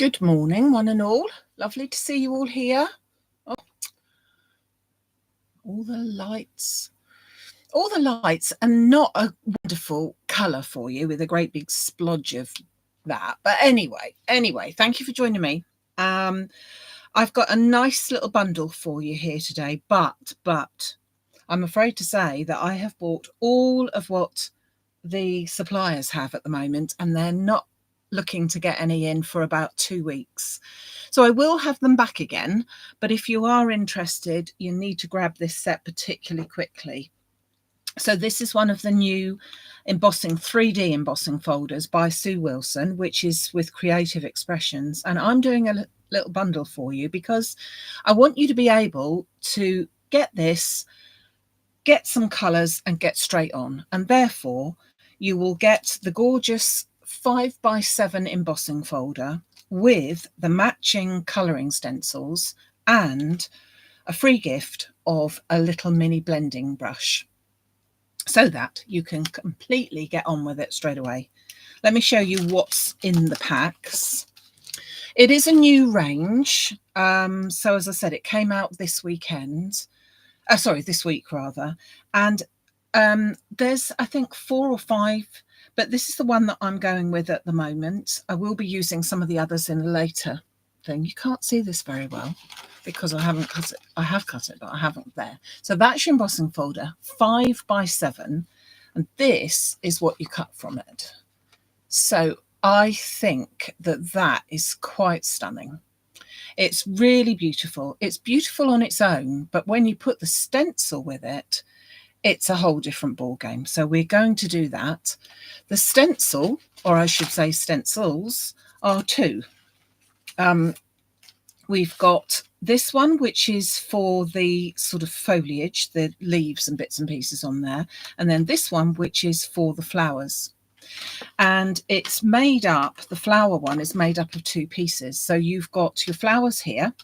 Good morning, one and all. Lovely to see you all here. Oh, all the lights. All the lights, and not a wonderful colour for you with a great big splodge of that. But anyway, thank you for joining me. I've got a nice little bundle for you here today, but I'm afraid to say that I have bought all of what the suppliers have at the moment, and they're not looking to get any in for about 2 weeks. So I will have them back again, but if you are interested, you need to grab this set particularly quickly. So this is one of the new 3D embossing folders by Sue Wilson, which is with Creative Expressions. And I'm doing a little bundle for you because I want you to be able to get this, get some colours and get straight on. And therefore you will get the gorgeous 5x7 embossing folder with the matching colouring stencils and a free gift of a little mini blending brush, so that you can completely get on with it straight away. Let me show you what's in the packs. It is a new range. So as I said, it came out this weekend. This week rather. And there's, I think, 4 or 5, but this is the one that I'm going with at the moment. I will be using some of the others in a later thing. You can't see this very well because I haven't cut it. I have cut it, but I haven't there. So that's your embossing folder, 5x7, and this is what you cut from it. So I think that that is quite stunning. It's really beautiful. It's beautiful on its own, but when you put the stencil with it, it's a whole different ball game. So we're going to do that. The stencil, or I should say stencils, are 2. We've got this one, which is for the sort of foliage, the leaves and bits and pieces on there. And then this one, which is for the flowers. And it's made up, the flower one is made up of 2 pieces. So you've got your flowers here,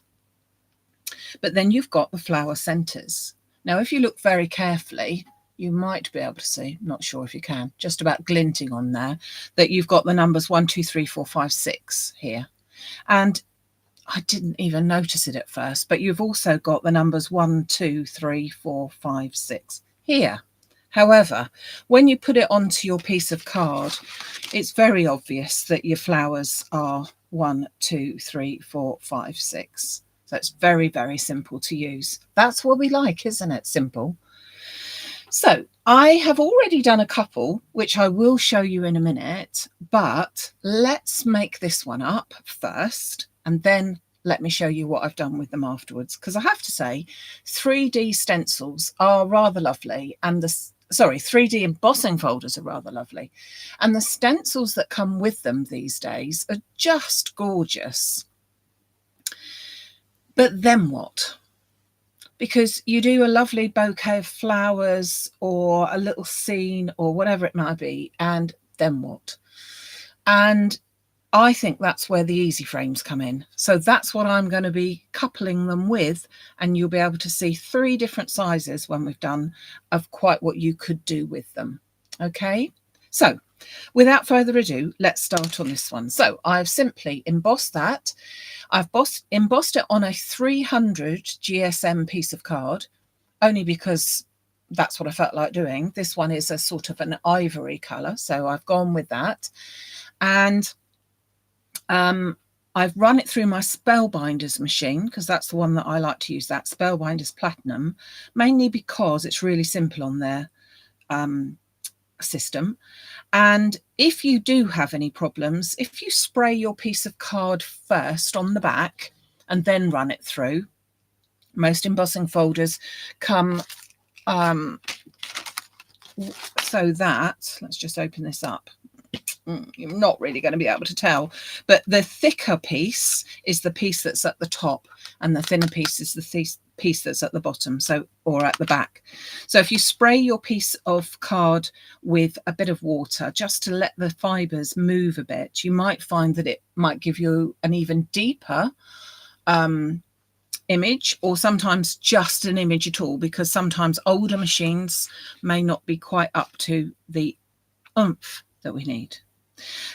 but then you've got the flower centres. Now, if you look very carefully, you might be able to see, not sure if you can, just about glinting on there, that you've got the numbers 1, 2, 3, 4, 5, 6 here. And I didn't even notice it at first, but you've also got the numbers 1, 2, 3, 4, 5, 6 here. However, when you put it onto your piece of card, it's very obvious that your flowers are 1, 2, 3, 4, 5, 6. So it's very, very simple to use. That's what we like, isn't it? Simple. So I have already done a couple, which I will show you in a minute, but let's make this one up first, and then let me show you what I've done with them afterwards. Because I have to say, 3D stencils are rather lovely, and 3D embossing folders are rather lovely. And the stencils that come with them these days are just gorgeous. But then what? Because you do a lovely bouquet of flowers or a little scene or whatever it might be, and then what? And I think that's where the easy frames come in. So that's what I'm going to be coupling them with, and you'll be able to see 3 different sizes when we've done of quite what you could do with them. Okay, so without further ado, let's start on this one. So I've simply embossed that. I've embossed it on a 300 GSM piece of card, only because that's what I felt like doing. This one is a sort of an ivory colour, so I've gone with that. And I've run it through my Spellbinders machine, because that's the one that I like to use, that Spellbinders Platinum, mainly because it's really simple on their system. And if you do have any problems, if you spray your piece of card first on the back and then run it through, most embossing folders come so that, let's just open this up. You're not really going to be able to tell, but the thicker piece is the piece that's at the top, and the thinner piece is the piece that's at the bottom, so, or at the back. So if you spray your piece of card with a bit of water just to let the fibers move a bit, you might find that it might give you an even deeper image, or sometimes just an image at all, because sometimes older machines may not be quite up to the oomph that we need.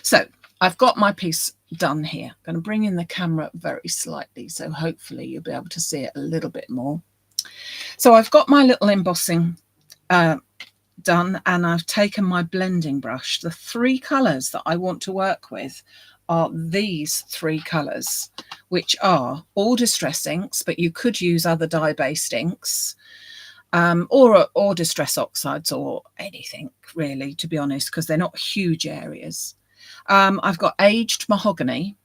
So I've got my piece done here. I'm going to bring in the camera very slightly, so hopefully you'll be able to see it a little bit more. So I've got my little embossing done, and I've taken my blending brush. The 3 colours that I want to work with are these 3 colours, which are all distress inks, but you could use other dye-based inks, or distress oxides, or anything really, to be honest, because they're not huge areas. I've got aged mahogany,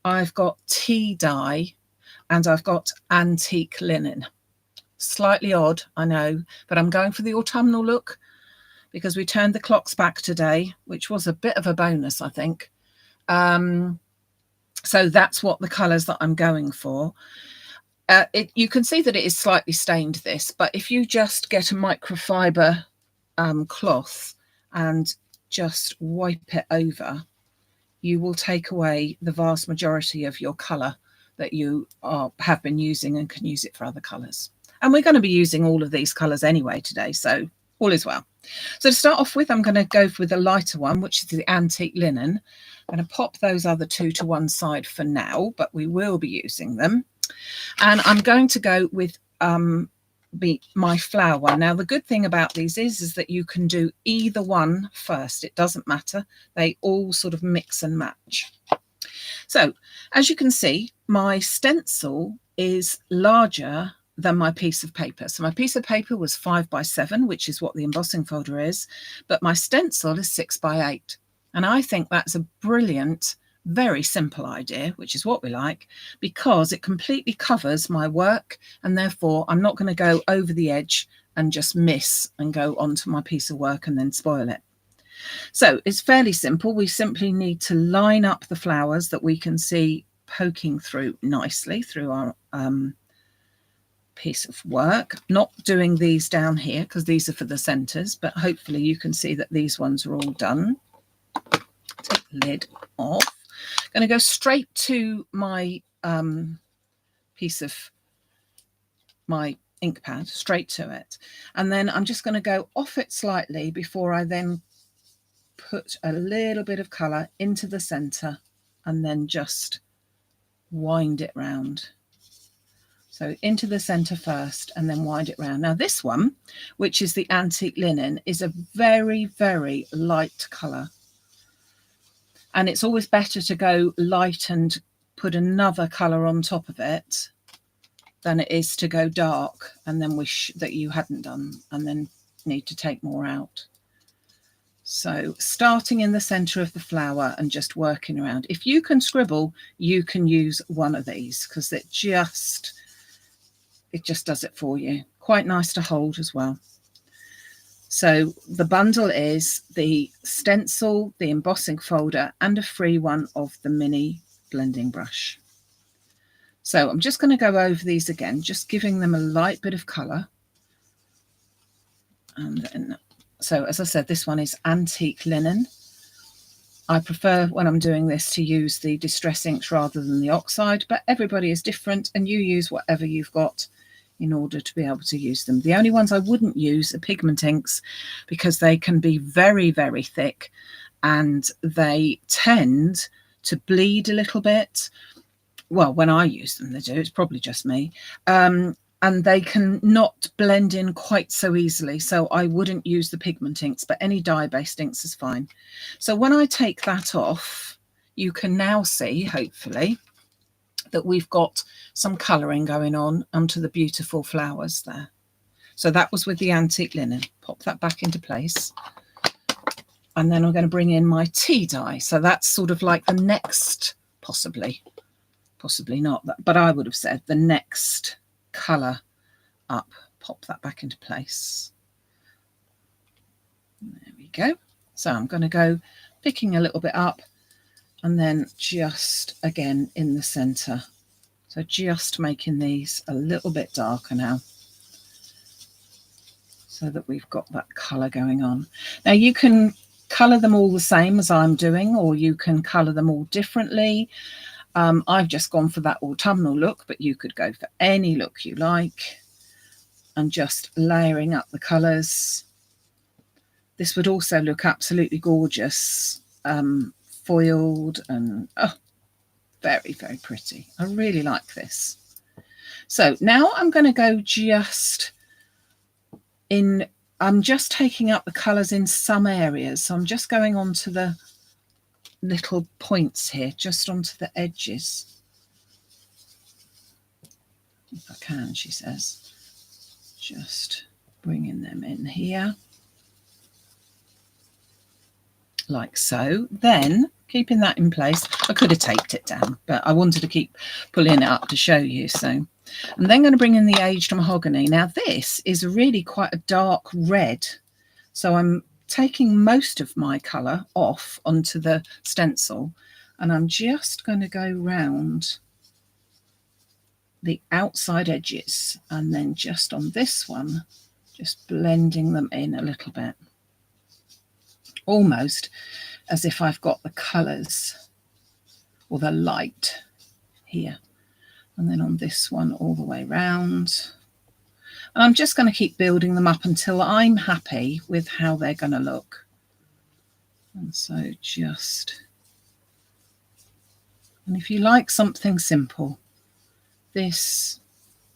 I've got tea dye, and I've got antique linen. Slightly odd, I know, but I'm going for the autumnal look because we turned the clocks back today, which was a bit of a bonus, I think. So that's what the colours that I'm going for. You can see that it is slightly stained, this, but if you just get a microfiber cloth and just wipe it over, you will take away the vast majority of your colour that you have been using and can use it for other colours. And we're going to be using all of these colours anyway today, so all is well. So to start off with, I'm going to go with a lighter one, which is the antique linen. I'm going to pop those other 2 to one side for now, but we will be using them. And I'm going to go with my flower. Now, the good thing about these is that you can do either one first. It doesn't matter. They all sort of mix and match. So as you can see, my stencil is larger than my piece of paper. So my piece of paper was 5 by 7, which is what the embossing folder is, but my stencil is 6 by 8. And I think that's a brilliant, very simple idea, which is what we like, because it completely covers my work, and therefore I'm not going to go over the edge and just miss and go onto my piece of work and then spoil it. So it's fairly simple. We simply need to line up the flowers that we can see poking through nicely through our piece of work. Not doing these down here because these are for the centers, but hopefully you can see that these ones are all done. Take the lid off. I'm going to go straight to my piece of my ink pad, straight to it, and then I'm just going to go off it slightly before I then put a little bit of colour into the centre and then just wind it round. So into the centre first and then wind it round. Now this one, which is the antique linen, is a very, very light colour. And it's always better to go light and put another colour on top of it than it is to go dark and then wish that you hadn't done and then need to take more out. So starting in the centre of the flower and just working around. If you can scribble, you can use one of these because it just does it for you. Quite nice to hold as well. So the bundle is the stencil, the embossing folder, and a free one of the mini blending brush. So I'm just going to go over these again, just giving them a light bit of colour. And then, so as I said, this one is antique linen. I prefer when I'm doing this to use the distress inks rather than the oxide, but everybody is different and you use whatever you've got in order to be able to use them. The only ones I wouldn't use are pigment inks because they can be very, very thick and they tend to bleed a little bit. Well, when I use them, they do. It's probably just me. And they can not blend in quite so easily. So I wouldn't use the pigment inks, but any dye-based inks is fine. So when I take that off, you can now see, hopefully, that we've got some colouring going on onto the beautiful flowers there. So that was with the antique linen. Pop that back into place. And then I'm going to bring in my tea dye. So that's sort of like the next, possibly not, but I would have said the next colour up. Pop that back into place. There we go. So I'm going to go picking a little bit up and then just again in the centre. So just making these a little bit darker now so that we've got that colour going on. Now you can colour them all the same as I'm doing, or you can colour them all differently. I've just gone for that autumnal look, but you could go for any look you like and just layering up the colours. This would also look absolutely gorgeous foiled, and oh, very, very pretty. I really like this. So now I'm going to go just in, I'm just taking up the colours in some areas. So I'm just going on to the little points here, just onto the edges. If I can, she says. Just bringing them in here. Like so. Then, keeping that in place, I could have taped it down, but I wanted to keep pulling it up to show you. So I'm then going to bring in the aged mahogany. Now this is really quite a dark red. So I'm taking most of my colour off onto the stencil, and I'm just going to go round the outside edges, and then just on this one, just blending them in a little bit. Almost as if I've got the colours or the light here. And then on this one all the way round. And I'm just going to keep building them up until I'm happy with how they're going to look. And so just, and if you like something simple, this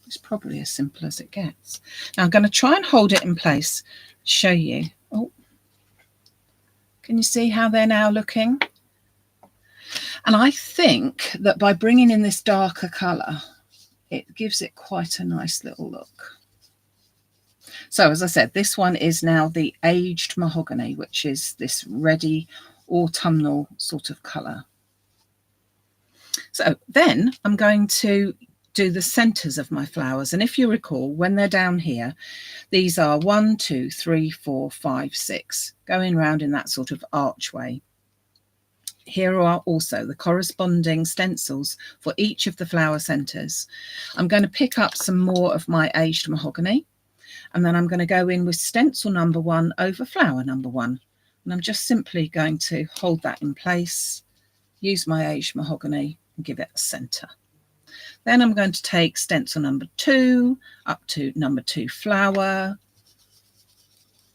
is probably as simple as it gets. Now I'm going to try and hold it in place, show you. Oh, can you see how they're now looking? And I think that by bringing in this darker colour, it gives it quite a nice little look. So as I said, this one is now the aged mahogany, which is this reddy autumnal sort of colour. So then I'm going to do the centres of my flowers. And if you recall, when they're down here, these are 1, 2, 3, 4, 5, 6, going round in that sort of archway. Here are also the corresponding stencils for each of the flower centres. I'm going to pick up some more of my aged mahogany, and then I'm going to go in with stencil number 1 over flower number 1. And I'm just simply going to hold that in place, use my aged mahogany and give it a centre. Then I'm going to take stencil number 2 up to number 2 flower,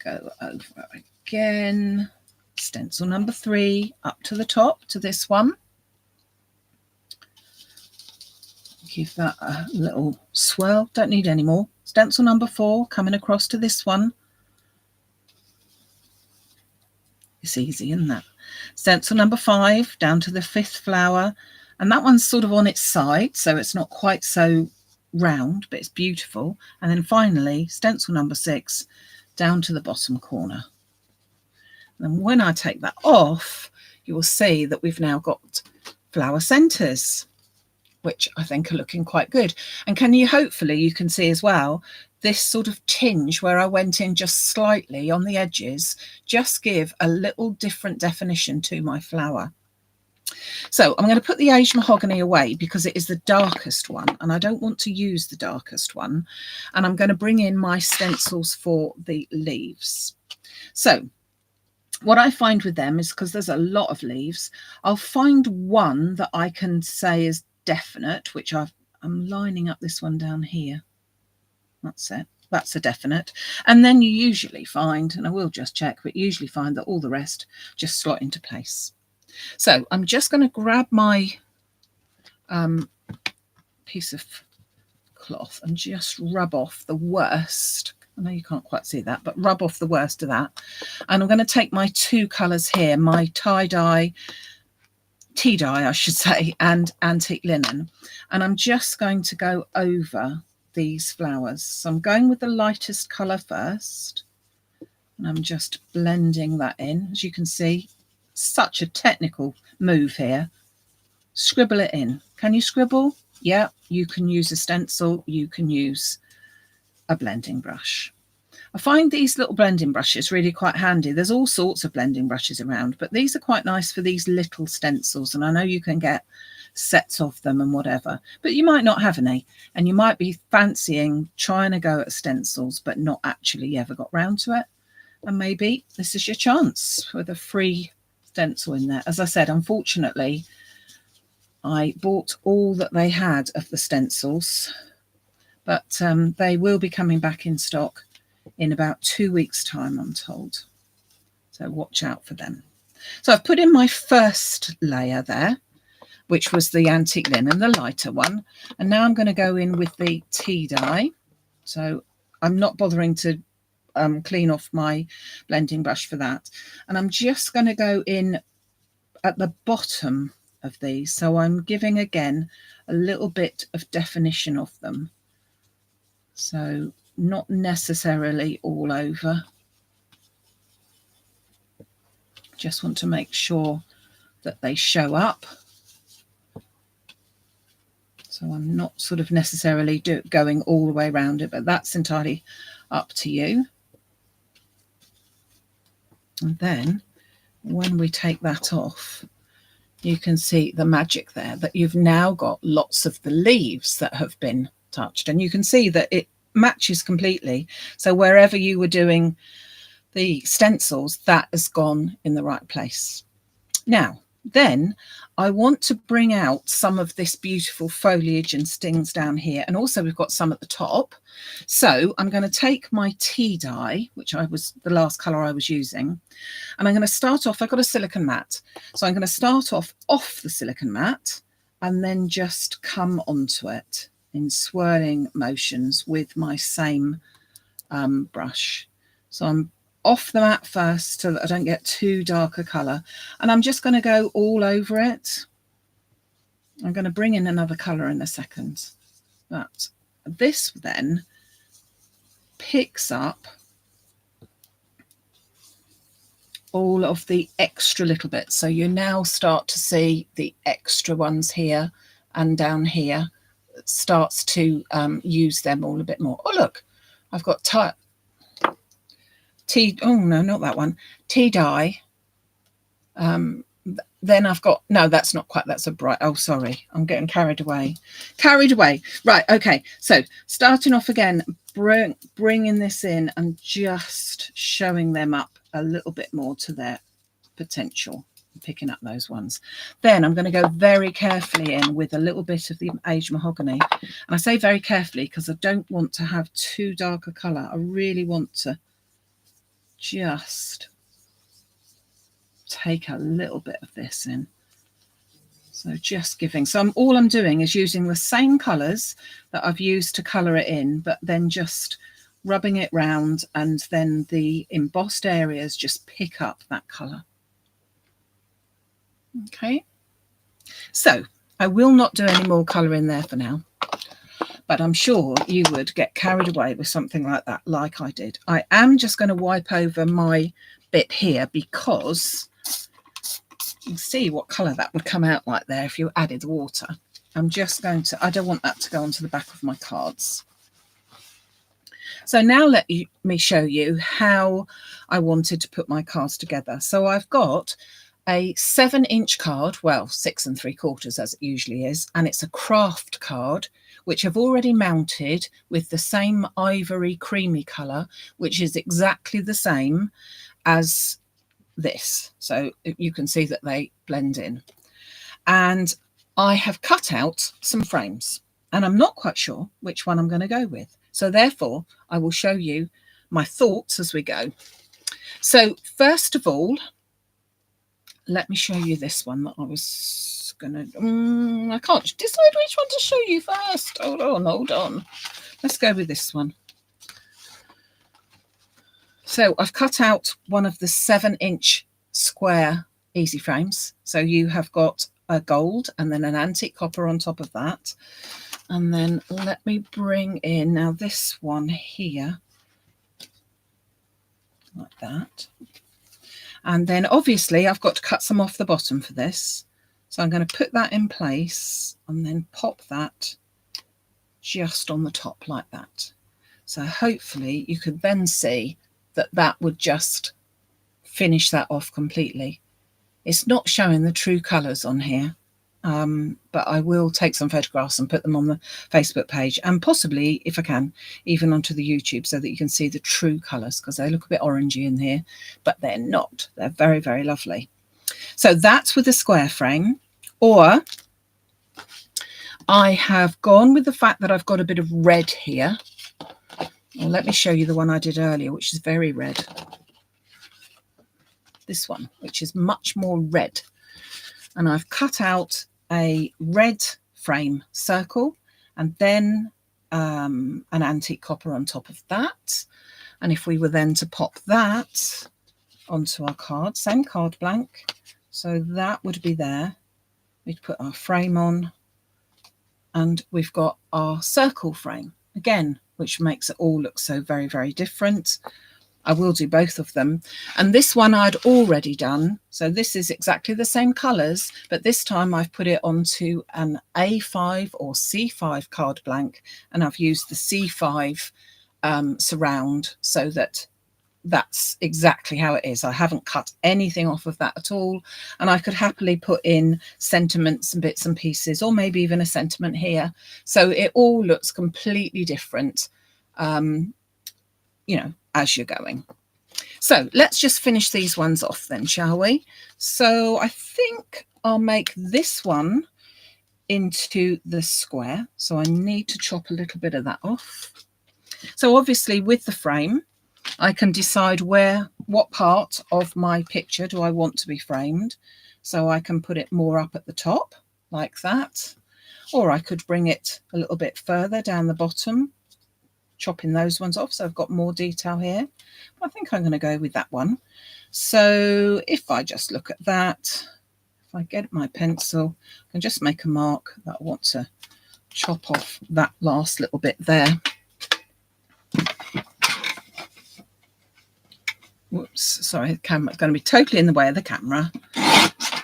go over again, stencil number 3 up to the top to this one. Give that a little swirl, don't need any more. Stencil number 4 coming across to this one. It's easy, isn't that? Stencil number 5 down to the 5th flower, and that one's sort of on its side, so it's not quite so round, but it's beautiful. And then finally stencil number 6 down to the bottom corner. And when I take that off, you will see that we've now got flower centres, which I think are looking quite good. And hopefully you can see as well, this sort of tinge where I went in just slightly on the edges, just give a little different definition to my flower. So I'm going to put the aged mahogany away because it is the darkest one, and I don't want to use the darkest one. And I'm going to bring in my stencils for the leaves. So what I find with them is, because there's a lot of leaves, I'll find one that I can say is definite, which I'm lining up this one down here. That's it. That's a definite. And then you usually find, and I will just check, but usually find that all the rest just slot into place. So I'm just going to grab my piece of cloth and just rub off the worst. I know you can't quite see that, but rub off the worst of that. And I'm going to take my 2 colours here, my tea-dye, I should say, and antique linen. And I'm just going to go over these flowers. So I'm going with the lightest colour first. And I'm just blending that in. As you can see, such a technical move here. Scribble it in. Can you scribble? Yeah, you can use a stencil. You can use a blending brush. I find these little blending brushes really quite handy. There's all sorts of blending brushes around, but these are quite nice for these little stencils. And I know you can get sets of them and whatever, but you might not have any, and you might be fancying trying to go at stencils, but not actually ever got round to it. And maybe this is your chance with a free stencil in there. As I said, unfortunately, I bought all that they had of the stencils, but they will be coming back in stock in about 2 weeks' time, I'm told. So watch out for them. So I've put in my first layer there, which was the antique linen, the lighter one. And now I'm going to go in with the tea dye. So I'm not bothering to clean off my blending brush for that. And I'm just going to go in at the bottom of these. So I'm giving, again, a little bit of definition of them. So not necessarily all over. Just want to make sure that they show up. So I'm not sort of necessarily going all the way around it, but that's entirely up to you. And then when we take that off, you can see the magic there, that you've now got lots of the leaves that have been touched. And you can see that it matches completely. So wherever you were doing the stencils, that has gone in the right place. Now, then I want to bring out some of this beautiful foliage and stings down here. And also we've got some at the top. So I'm going to take my tea dye, which was the last colour I was using. And I'm going to start off, I've got a silicone mat. So I'm going to start off the silicone mat and then just come onto it in swirling motions with my same brush. So I'm off the mat first so that I don't get too dark a colour. And I'm just going to go all over it. I'm going to bring in another colour in a second. But this then picks up all of the extra little bits. So you now start to see the extra ones here and down here. It starts to use them all a bit more. Oh, look, I've got tea, oh no, not that one, tea dye. Then I've got, no, that's not quite, that's a bright, oh sorry, I'm getting carried away. Right, okay, so starting off again, bringing this in and just showing them up a little bit more to their potential, picking up those ones. Then I'm going to go very carefully in with a little bit of the aged mahogany. And I say very carefully because I don't want to have too dark a colour. I really want to just take a little bit of this in. So just giving, so all I'm doing is using the same colours that I've used to colour it in, but then just rubbing it round, and then the embossed areas just pick up that colour. Okay, so I will not do any more colour in there for now, but I'm sure you would get carried away with something like that, like I did. I am just going to wipe over my bit here because you can see what colour that would come out like there if you added water. I'm just going to, I don't want that to go onto the back of my cards. So now let me show you how I wanted to put my cards together. So I've got a 7-inch card, well, 6 3/4 as it usually is, and it's a craft card, which I've already mounted with the same ivory creamy colour, which is exactly the same as this. So you can see that they blend in. And I have cut out some frames, and I'm not quite sure which one I'm going to go with. So therefore, I will show you my thoughts as we go. So first of all, let me show you this one that I was going to... I can't decide which one to show you first. Hold on. Let's go with this one. So I've cut out one of the 7-inch square easy frames. So you have got a gold and then an antique copper on top of that. And then let me bring in now this one here, like that. And then obviously I've got to cut some off the bottom for this. So I'm going to put that in place and then pop that just on the top like that. So hopefully you could then see that that would just finish that off completely. It's not showing the true colours on here, but I will take some photographs and put them on the Facebook page, and possibly, if I can, even onto the YouTube, so that you can see the true colours, because they look a bit orangey in here, but they're not. They're very, very lovely. So that's with the square frame. Or I have gone with the fact that I've got a bit of red here. Well, let me show you the one I did earlier, which is very red. this one, which is much more red. And I've cut out a red frame circle and then an antique copper on top of that. And if we were then to pop that onto our card, same card blank, so that would be there. We'd put our frame on and we've got our circle frame again, which makes it all look so very, very different. I will do both of them. And this one I'd already done. So this is exactly the same colours, but this time I've put it onto an A5 or C5 card blank, and I've used the C5 surround so that that's exactly how it is. I haven't cut anything off of that at all. And I could happily put in sentiments and bits and pieces, or maybe even a sentiment here. So it all looks completely different, you know, as you're going. So let's just finish these ones off then, shall we? So I think I'll make this one into the square. So I need to chop a little bit of that off. So obviously with the frame, I can decide what part of my picture do I want to be framed. So I can put it more up at the top like that, or I could bring it a little bit further down the bottom, chopping those ones off. So I've got more detail here. I think I'm going to go with that one. So if I just look at that, if I get my pencil, I can just make a mark that I want to chop off that last little bit there. Whoops, sorry, the camera's going to be totally in the way of the camera.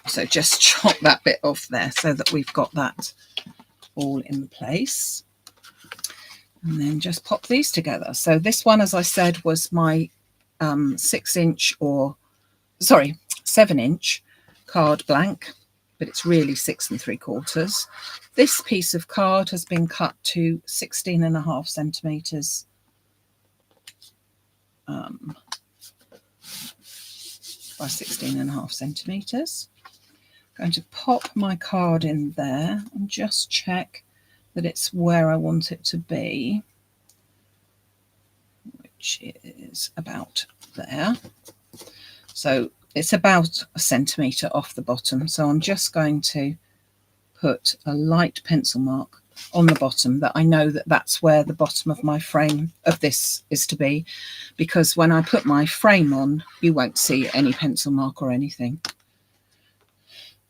So just chop that bit off there so that we've got that all in place. And then just pop these together. So this one, as I said, was my 7-inch card blank, but it's really 6 3/4. This piece of card has been cut to 16.5 centimetres. By 16.5 centimetres. I'm going to pop my card in there and just check that it's where I want it to be, which is about there. So it's about a centimetre off the bottom. So I'm just going to put a light pencil mark on the bottom that I know that that's where the bottom of my frame of this is to be, because when I put my frame on, you won't see any pencil mark or anything.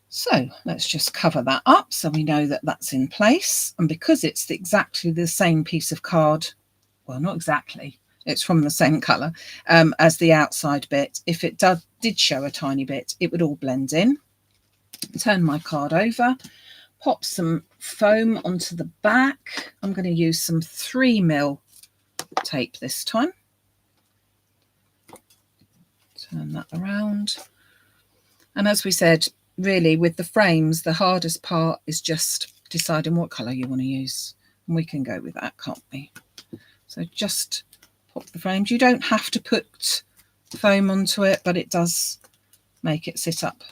So let's just cover that up so we know that that's in place. And because it's exactly the same piece of card, well, not exactly, it's from the same colour as the outside bit, if it did show a tiny bit, it would all blend in. Turn my card over, pop some foam onto the back. I'm going to use some 3mm tape this time. Turn that around. And as we said, really with the frames, the hardest part is just deciding what colour you want to use. And we can go with that, can't we? So just pop the frames. You don't have to put foam onto it, but it does make it sit up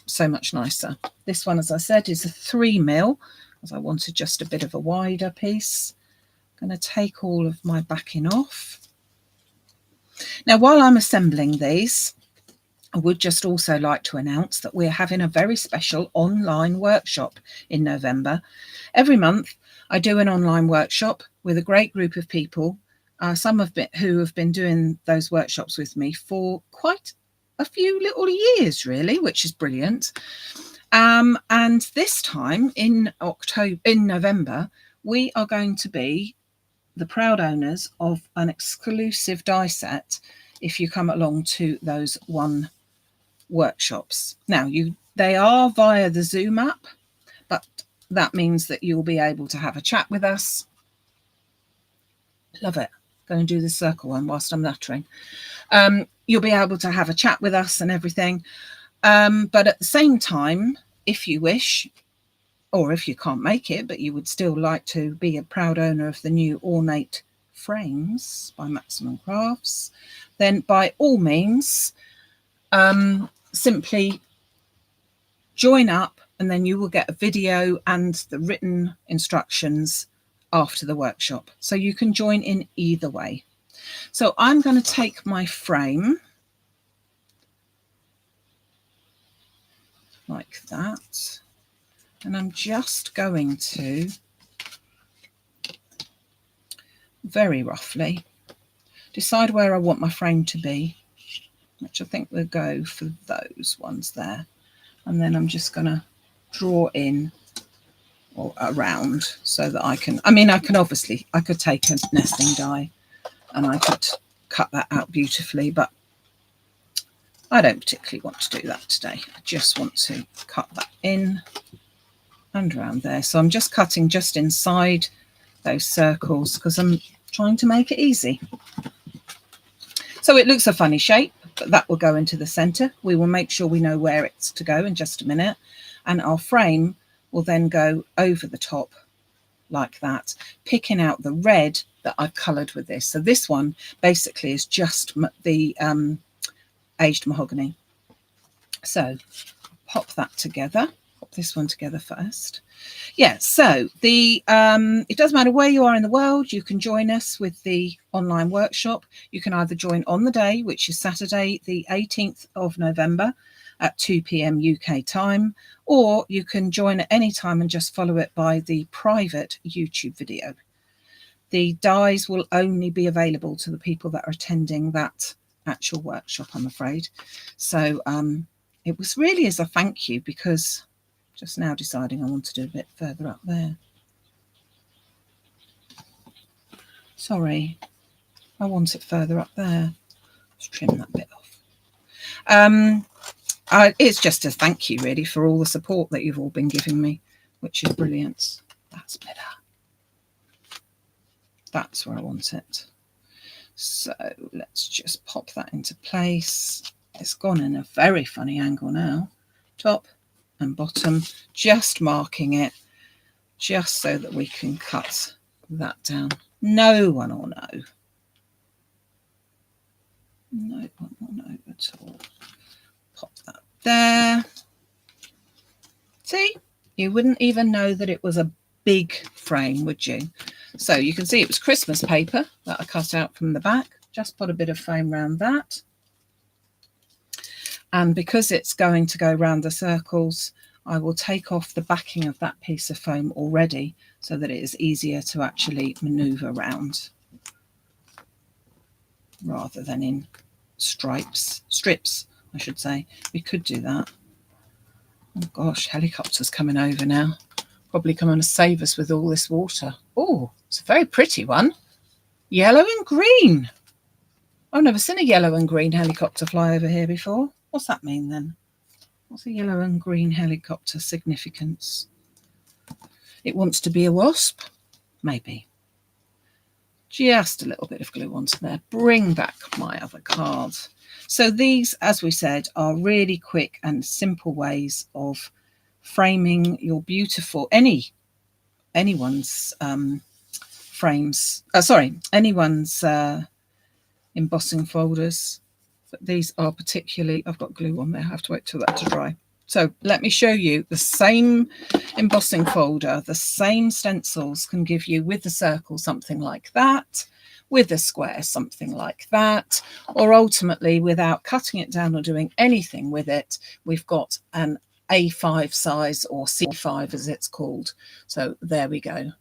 so much nicer. This one, as I said, is a 3mm, as I wanted just a bit of a wider piece. I'm going to take all of my backing off. Now, while I'm assembling these, I would just also like to announce that we're having a very special online workshop in November. Every month I do an online workshop with a great group of people, some of who have been doing those workshops with me for quite a few little years, really, which is brilliant. And this time in November, we are going to be the proud owners of an exclusive die set if you come along to those one workshops. Now, they are via the Zoom app, but that means that you'll be able to have a chat with us. Love it. Go and do the circle one whilst I'm nattering. You'll be able to have a chat with us and everything. But at the same time, if you wish, or if you can't make it, but you would still like to be a proud owner of the new ornate frames by Maximum Crafts, then by all means, simply join up, and then you will get a video and the written instructions after the workshop. So you can join in either way. So I'm going to take my frame like that. And I'm just going to very roughly decide where I want my frame to be, which I think we'll go for those ones there. And then I'm just going to draw in or around so that I can, I can obviously, I could take a nesting die and I could cut that out beautifully, but I don't particularly want to do that today. I just want to cut that in and around there. So I'm just cutting just inside those circles because I'm trying to make it easy. So it looks a funny shape, but that will go into the center. We will make sure we know where it's to go in just a minute. And our frame will then go over the top like that, picking out the red that I've coloured with this. So this one basically is just the aged mahogany. So pop that together. Pop this one together first. Yeah, so the it doesn't matter where you are in the world, you can join us with the online workshop. You can either join on the day, which is Saturday the 18th of November at 2 p.m. UK time, or you can join at any time and just follow it by the private YouTube video. The dies will only be available to the people that are attending that actual workshop, I'm afraid. So it was really as a thank you, because just now deciding I want to do a bit further up there. Sorry, I want it further up there. Let's trim that bit off. It's just a thank you really for all the support that you've all been giving me, which is brilliant. That's better. That's where I want it. So let's just pop that into place. It's gone in a very funny angle now. Top and bottom, just marking it just so that we can cut that down. No one will know. No one will know at all. Pop that there. See, you wouldn't even know that it was a big frame, would you? So you can see it was Christmas paper that I cut out from the back. Just put a bit of foam around that. And because it's going to go around the circles, I will take off the backing of that piece of foam already so that it is easier to actually manoeuvre around rather than in strips, I should say. We could do that. Oh gosh, helicopter's coming over now. Probably coming to save us with all this water. Oh, it's a very pretty one. Yellow and green. I've never seen a yellow and green helicopter fly over here before. What's that mean then? What's a yellow and green helicopter significance? It wants to be a wasp? Maybe. Just a little bit of glue onto there. Bring back my other card. So these, as we said, are really quick and simple ways of framing your beautiful, anyone's frames, anyone's embossing folders. But these are particularly, I've got glue on there, I have to wait till that to dry. So let me show you the same embossing folder, the same stencils can give you with the circle something like that, with the square something like that, or ultimately without cutting it down or doing anything with it, we've got an A5 size, or C5 as it's called. So there we go.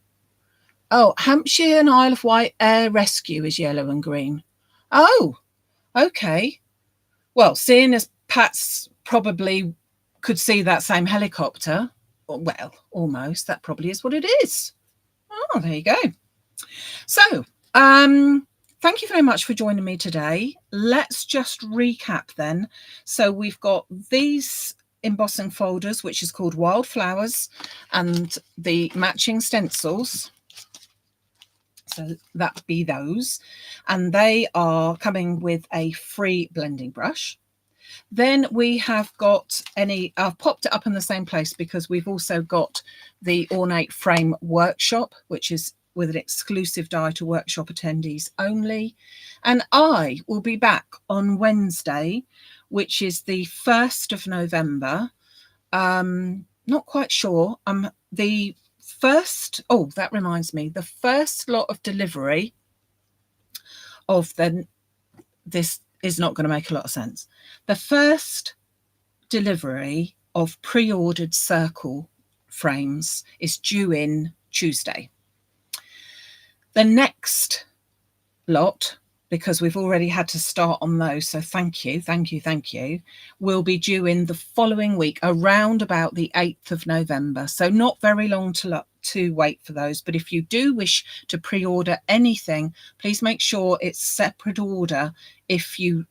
Oh, Hampshire and Isle of Wight Air Rescue is yellow and green. Oh, okay. Well, seeing as Pat's probably could see that same helicopter, well, almost, that probably is what it is. Oh, there you go. So, thank you very much for joining me today. Let's just recap then. So we've got these embossing folders, which is called Wildflowers, and the matching stencils. So that be those. And they are coming with a free blending brush. Then we have got I've popped it up in the same place because we've also got the Ornate Frame Workshop, which is with an exclusive die to workshop attendees only. And I will be back on Wednesday, which is the 1st of November. Not quite sure. The first, oh, that reminds me, the first lot of delivery of this is not going to make a lot of sense. The first delivery of pre-ordered circle frames is due in Tuesday. The next lot, because we've already had to start on those, so thank you, will be due in the following week, around about the 8th of November. So not very long to wait for those. But if you do wish to pre-order anything, please make sure it's separate order if you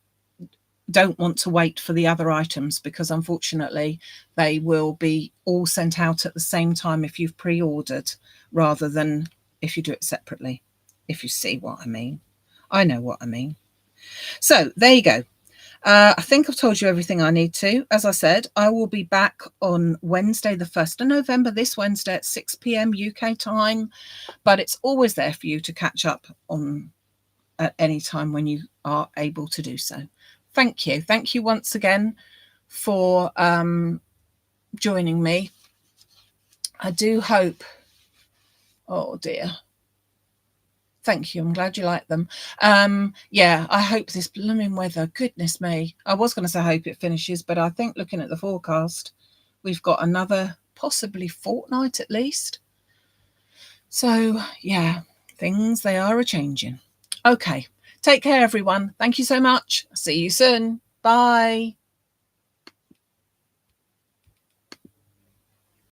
don't want to wait for the other items, because unfortunately they will be all sent out at the same time if you've pre-ordered, rather than if you do it separately, if you see what I mean. I know what I mean. So there you go. I think I've told you everything I need to. As I said, I will be back on Wednesday, the 1st of November, this Wednesday at 6 p.m. UK time, but it's always there for you to catch up on at any time when you are able to do so. Thank you. Thank you once again for joining me. I do hope, oh dear. Thank you. I'm glad you like them. Yeah, I hope this blooming weather, goodness me. I was going to say I hope it finishes, but I think looking at the forecast, we've got another possibly fortnight at least. So yeah, things, they are a-changing. Okay, take care everyone. Thank you so much. See you soon. Bye.